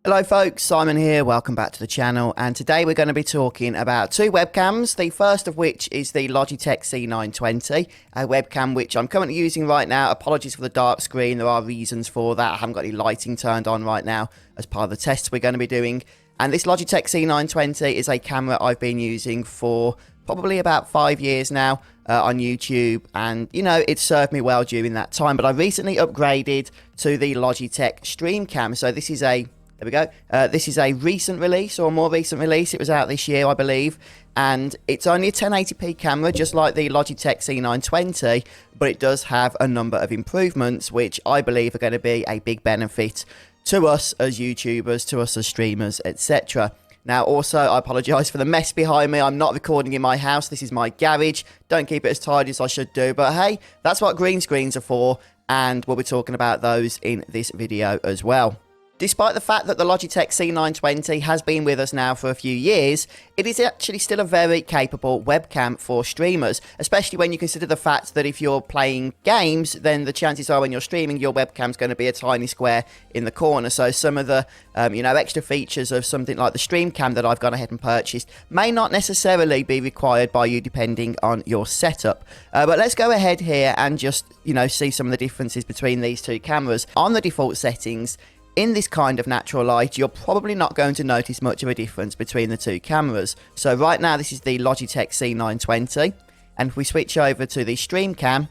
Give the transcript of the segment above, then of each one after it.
Hello folks, Simon here, welcome back to the channel, and today we're going to be talking about two webcams, the first of which is the Logitech C920, a webcam which I'm currently using right now. Apologies for the dark screen, there are reasons for that. I haven't got any lighting turned on right now as part of the tests we're going to be doing. And this Logitech C920 is a camera I've been using for probably about 5 years now on YouTube, and you know, it served me well during that time. But I recently upgraded to the Logitech Streamcam, so this is a there we go. This is a recent release, or a more recent release. It was out this year, I believe. And it's only a 1080p camera, just like the Logitech C920. But it does have a number of improvements, which I believe are going to be a big benefit to us as YouTubers, to us as streamers, etc. Now, also, I apologise for the mess behind me. I'm not recording in my house. This is my garage. Don't keep it as tidy as I should do. But hey, that's what green screens are for. And we'll be talking about those in this video as well. Despite the fact that the Logitech C920 has been with us now for a few years, it is actually still a very capable webcam for streamers, especially when you consider the fact that if you're playing games, then the chances are when you're streaming, your webcam's going to be a tiny square in the corner. So some of the, extra features of something like the Streamcam that I've gone ahead and purchased may not necessarily be required by you depending on your setup. But let's go ahead here and just, see some of the differences between these two cameras. On the default settings, in this kind of natural light, you're probably not going to notice much of a difference between the two cameras. So right now, this is the Logitech C920. And if we switch over to the Streamcam,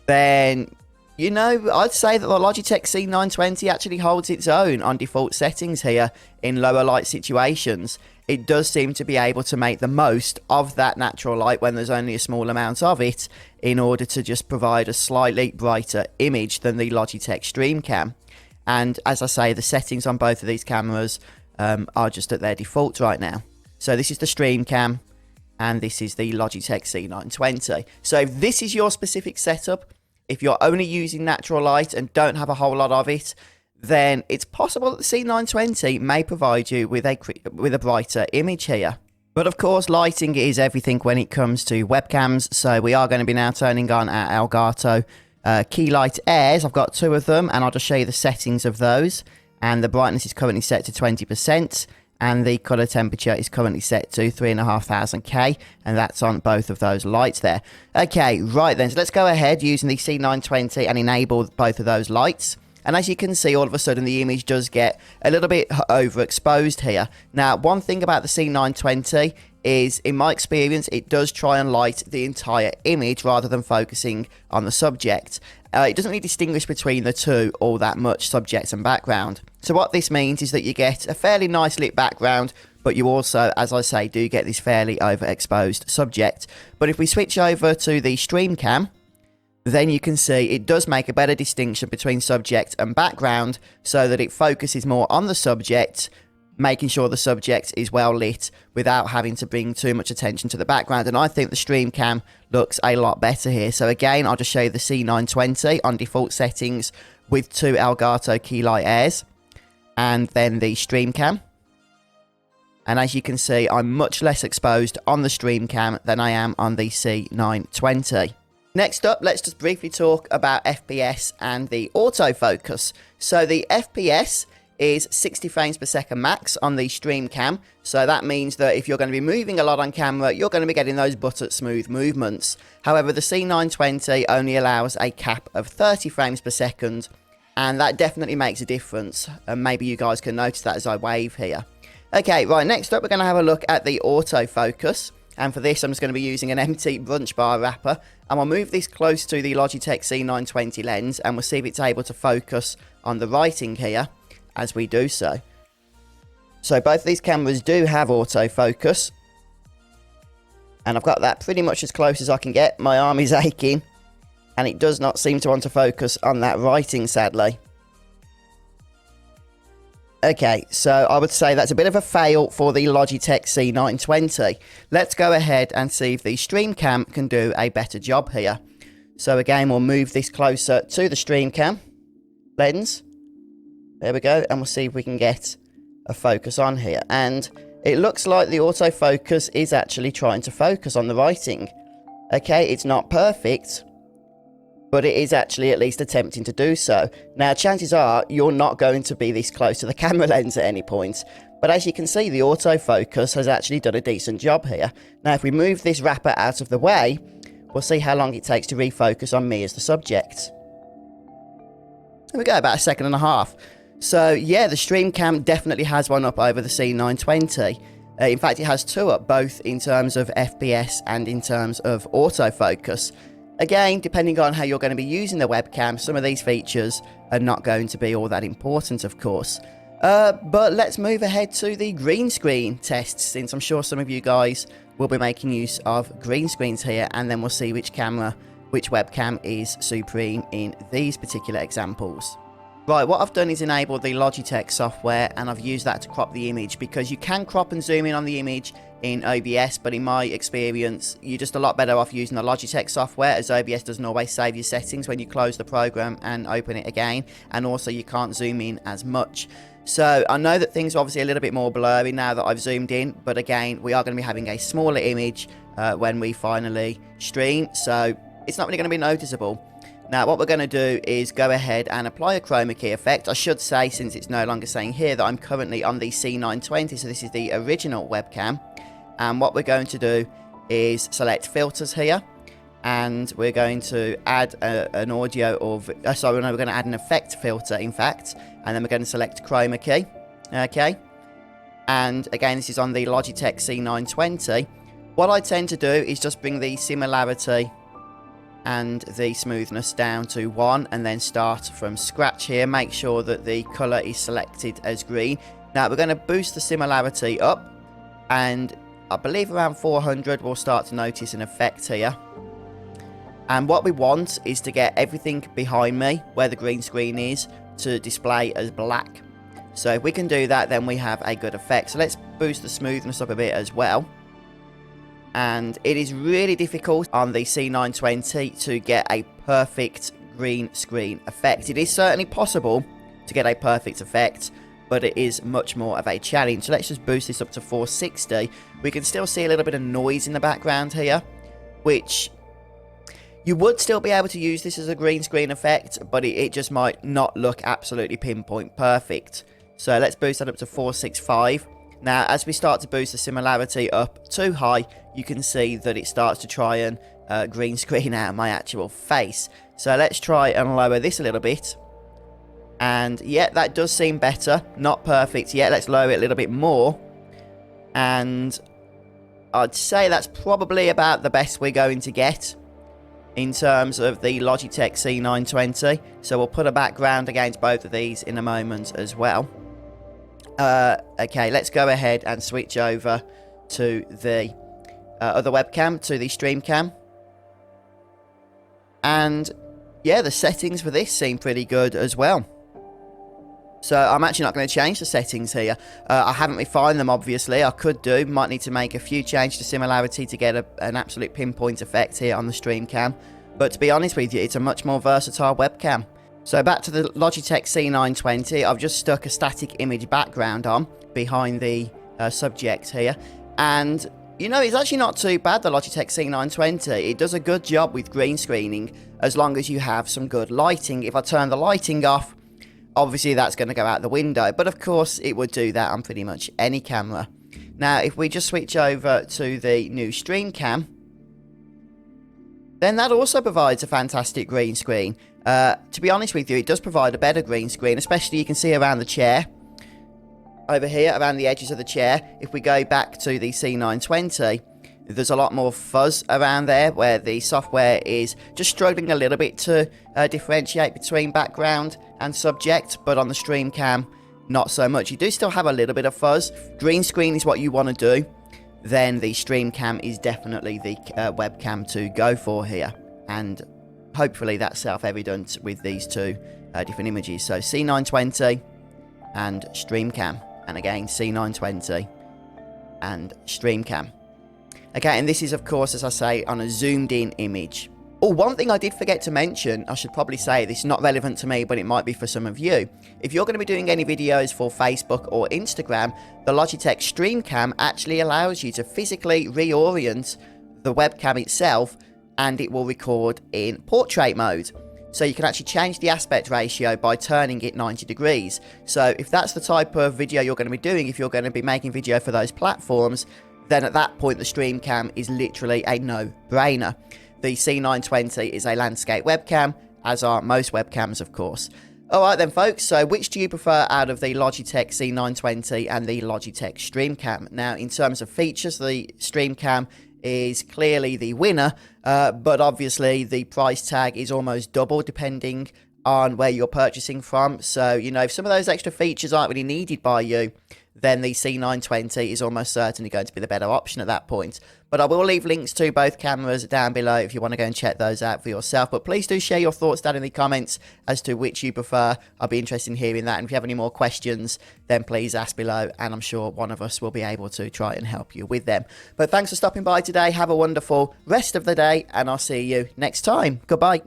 then, I'd say that the Logitech C920 actually holds its own on default settings here in lower light situations. It does seem to be able to make the most of that natural light when there's only a small amount of it in order to just provide a slightly brighter image than the Logitech Streamcam. And as I say, the settings on both of these cameras are just at their default right now. So this is the Streamcam, and this is the Logitech C920. So if this is your specific setup, if you're only using natural light and don't have a whole lot of it, then it's possible that the C920 may provide you with a brighter image here. But of course, lighting is everything when it comes to webcams. So we are going to be now turning on our Elgato key light airs. I've got two of them, and I'll just show you the settings of those. And the brightness is currently set to 20%, and the color temperature is currently set to 3500K, and that's on both of those lights there. Okay, right then, so let's go ahead using the C920 and enable both of those lights. And as you can see, all of a sudden the image does get a little bit overexposed here. Now, one thing about the C920 is, in my experience, it does try and light the entire image rather than focusing on the subject. It doesn't really distinguish between the two all that much, subject and background. So what this means is that you get a fairly nice lit background, but you also, as I say, do get this fairly overexposed subject. But if we switch over to the Streamcam, then you can see it does make a better distinction between subject and background, so that it focuses more on the subject, making sure the subject is well lit without having to bring too much attention to the background. And I think the Streamcam looks a lot better here. So again, I'll just show you the C920 on default settings with two Elgato key light airs, and then the Streamcam. And as you can see, I'm much less exposed on the Streamcam than I am on the C920. Next up, let's just briefly talk about FPS and the autofocus. So the FPS is 60 frames per second max on the Streamcam. So that means that if you're going to be moving a lot on camera, you're going to be getting those butter smooth movements. However, the C920 only allows a cap of 30 frames per second, and that definitely makes a difference. And maybe you guys can notice that as I wave here. Okay, right, next up we're going to have a look at the autofocus. And for this, I'm just going to be using an empty brunch bar wrapper. And we'll move this close to the Logitech C920 lens, and we'll see if it's able to focus on the writing here as we do so. So both of these cameras do have autofocus. And I've got that pretty much as close as I can get. My arm is aching, and it does not seem to want to focus on that writing, sadly. Okay, so I would say that's a bit of a fail for the Logitech C920. Let's go ahead and see if the Streamcam can do a better job here. So again, we'll move this closer to the Streamcam lens. There we go, and we'll see if we can get a focus on here. And it looks like the autofocus is actually trying to focus on the writing. Okay, it's not perfect, but it is actually at least attempting to do so. Now, chances are you're not going to be this close to the camera lens at any point, but as you can see, the autofocus has actually done a decent job here. Now, if we move this wrapper out of the way, we'll see how long it takes to refocus on me as the subject. There we go, about 1.5 seconds. So yeah, the Streamcam definitely has one up over the C920. In fact, it has 2 up, both in terms of FPS and in terms of autofocus. Again, depending on how you're going to be using the webcam, some of these features are not going to be all that important, of course. But let's move ahead to the green screen tests, since I'm sure some of you guys will be making use of green screens here, and then we'll see which webcam is supreme in these particular examples. Right, what I've done is enabled the Logitech software, and I've used that to crop the image, because you can crop and zoom in on the image in OBS, but in my experience, you're just a lot better off using the Logitech software, as OBS doesn't always save your settings when you close the program and open it again, and also you can't zoom in as much. So I know that things are obviously a little bit more blurry now that I've zoomed in, but again, we are going to be having a smaller image when we finally stream, so it's not really going to be noticeable. Now, what we're going to do is go ahead and apply a chroma key effect. I should say, since it's no longer saying here, that I'm currently on the C920, so this is the original webcam. And what we're going to do is select filters here, and we're going to add an audio of, we're going to add an effect filter, in fact, and then we're going to select chroma key, okay? And again, this is on the Logitech C920. What I tend to do is just bring the similarity and the smoothness down to 1, and then start from scratch here. Make sure that the colour is selected as green. Now we're going to boost the similarity up, and I believe around 400 we'll start to notice an effect here. And what we want is to get everything behind me, where the green screen is, to display as black. So if we can do that, then we have a good effect. So let's boost the smoothness up a bit as well. And it is really difficult on the C920 to get a perfect green screen effect. It is certainly possible to get a perfect effect, but it is much more of a challenge. So let's just boost this up to 460. We can still see a little bit of noise in the background here, which you would still be able to use this as a green screen effect, but it just might not look absolutely pinpoint perfect. So let's boost that up to 465. Now, as we start to boost the similarity up too high, you can see that it starts to try and green screen out my actual face. So let's try and lower this a little bit. And yeah, that does seem better. Not perfect yet. Let's lower it a little bit more. And I'd say that's probably about the best we're going to get in terms of the Logitech C920. So we'll put a background against both of these in a moment as well. Okay, let's go ahead and switch over to the other webcam, to the Streamcam. And yeah, the settings for this seem pretty good as well. So I'm actually not going to change the settings here. I haven't refined them, obviously. I could do. Might need to make a few changes to similarity to get an absolute pinpoint effect here on the Streamcam. But to be honest with you, it's a much more versatile webcam. So back to the Logitech C920, I've just stuck a static image background on behind the subject here. And, you know, it's actually not too bad, the Logitech C920. It does a good job with green screening as long as you have some good lighting. If I turn the lighting off, obviously that's going to go out the window. But of course, it would do that on pretty much any camera. Now, if we just switch over to the new Streamcam, then that also provides a fantastic green screen. To be honest with you, it does provide a better green screen, especially you can see around the chair. Over here, around the edges of the chair. If we go back to the C920, there's a lot more fuzz around there, where the software is just struggling a little bit to differentiate between background and subject, but on the Streamcam, not so much. You do still have a little bit of fuzz. Green screen is what you want to do. Then the Streamcam is definitely the webcam to go for here. And hopefully that's self-evident with these two different images. So C920 and Streamcam. And again, C920 and Streamcam. Okay, and this is, of course, as I say, on a zoomed-in image. Oh, one thing I did forget to mention, I should probably say this is not relevant to me, but it might be for some of you. If you're going to be doing any videos for Facebook or Instagram, the Logitech Streamcam actually allows you to physically reorient the webcam itself and it will record in portrait mode. So you can actually change the aspect ratio by turning it 90 degrees. So if that's the type of video you're going to be doing, if you're going to be making video for those platforms, then at that point the Streamcam is literally a no-brainer. The C920 is a landscape webcam, as are most webcams, of course. Alright then folks, so which do you prefer out of the Logitech C920 and the Logitech Streamcam? Now, in terms of features, the Streamcam is clearly the winner, but obviously the price tag is almost double depending on where you're purchasing from. So, you know, if some of those extra features aren't really needed by you, then the C920 is almost certainly going to be the better option at that point. But I will leave links to both cameras down below if you want to go and check those out for yourself. But please do share your thoughts down in the comments as to which you prefer. I'll be interested in hearing that. And if you have any more questions, then please ask below, and I'm sure one of us will be able to try and help you with them. But thanks for stopping by today. Have a wonderful rest of the day, and I'll see you next time. Goodbye.